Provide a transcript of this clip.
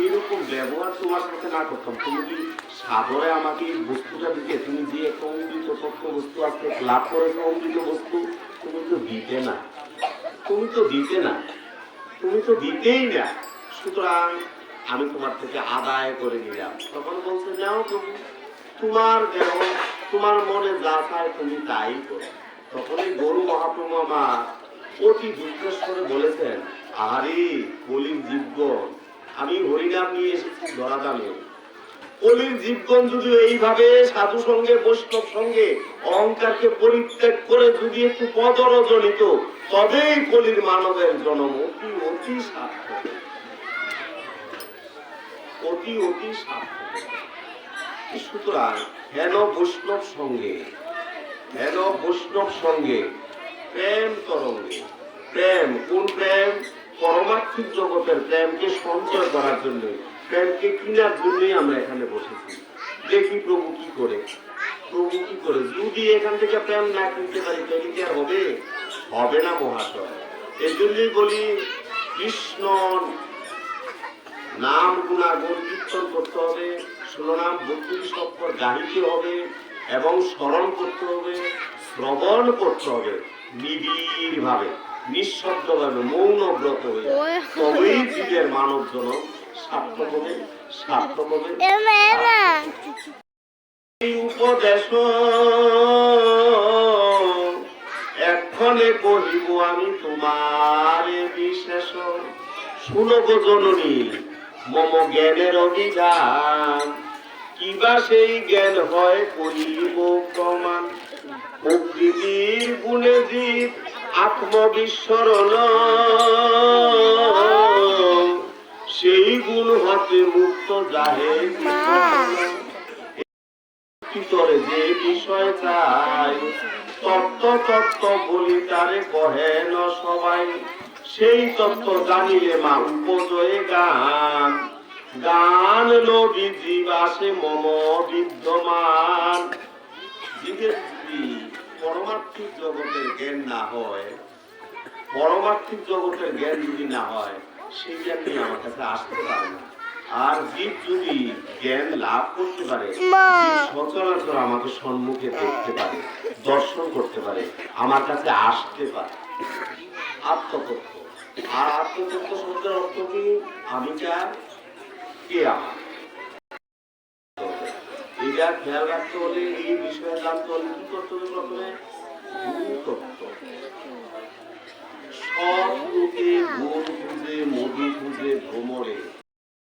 এরকম ব্যবহার তোমার সাথে না করতাম, তুমি কি সাদরে আমাকে এই বস্তুটা দিতে, তুমি যে একটা অমৃত তত্ত্ব বস্তু আজকে লাভ করেছো, অমৃত বস্তু, তুমি তো দিতে না, তুমি তো দিতে না, তুমি তো দিতেই না। সুতরাং আমি তোমার থেকে আদায় করে নিলাম। তখন বলছে, নাও তুমি, তোমার দেহ, তোমার মনে যা চায় তুমি তাই করো। তখন এই গরু মহাপ্রভু আমার অতি দুঃখের স্বরে বলেছেন, আরে কলির জীবগণ, আমি হরিনাম নিয়ে এসেছি ধরাধামে, কলির জীবগণ যদি এইভাবে সাধু সঙ্গে বৈষ্ণব সঙ্গে অহংকারকে পরিত্যাগ করে যদি একটু পদরজনিত, তবেই কলির মানবের জন্ম অতি অতি সার্থক, অতি অতি সার্থক। সুতরাং হেন বৈষ্ণব সঙ্গে, হেন বৈষ্ণব সঙ্গে প্রেম তরঙ্গে, প্রেম কোন প্রেম? পরমার্থিক জগতের প্রেমকে সঞ্চয় করার জন্য, প্রেমকে কিনার জন্যই আমরা এখানে বসেছি। দেখি প্রভু কি করে, প্রভু কি করে। যদি এখান থেকে প্রেম না কিনতে পারি তাহলে কি আর হবে? হবে না মহাশয়। এই জন্যই বলি, কৃষ্ণ নাম গুণাগুণ কীর্তন করতে হবে, শিরোনাম 32 অক্ষর গাহিতে হবে এবং স্মরণ করতে হবে, শ্রবণ করতে হবে নিবিড় ভাবে, নিঃশব্দ ভাবে, মৌন ব্রত হয়ে, তবেই জীবের মানব জনম সার্থক হবে, সার্থক হবে। এই উপদেশ এক্ষণে কহিব আমি তোমার বিশেষ, শুনব জননী মম জ্ঞানের অভিধান, কিবা সেই জ্ঞান হয় করিব প্রমাণ। প্রকৃতির গুণে জীব আত্মবিস্মরণ, সেই গুণ হতে মুক্ত যাহে ভিতরে যে বিষয় চাই, তত্ত্ব তত্ত্ব বলি তারে কহে ন সবাই, সেই তত্ত্ব জানিলে মা উপজয়ে গান, গান লোভী জীব আসে মম বিদ্যমান। জীবের যদি পরমার্থিক জগতের জ্ঞান না হয়, পরমার্থিক জগতের জ্ঞান যদি না হয়, সেই জ্ঞান নিয়ে আমার কাছে আসতে পারে না। আর জীব যদি জ্ঞান লাভ করতে পারে, সচরাচর আমাকে সম্মুখে দেখতে পারে, দর্শন করতে পারে, আমার কাছে আসতে পারে। আত্মতত্ত্ব, আর আত্মতত্ত্ব শব্দের অর্থ কি? আমি চাই কে আমার, এটা খেয়াল রাখতে হলে, এই বিষয়ে জানতে হলে কি করতে হবে? প্রথমে ভূতত্ত্ব, সব লোকে গুণ খুঁজে, মধু খুঁজে ভ্রমরে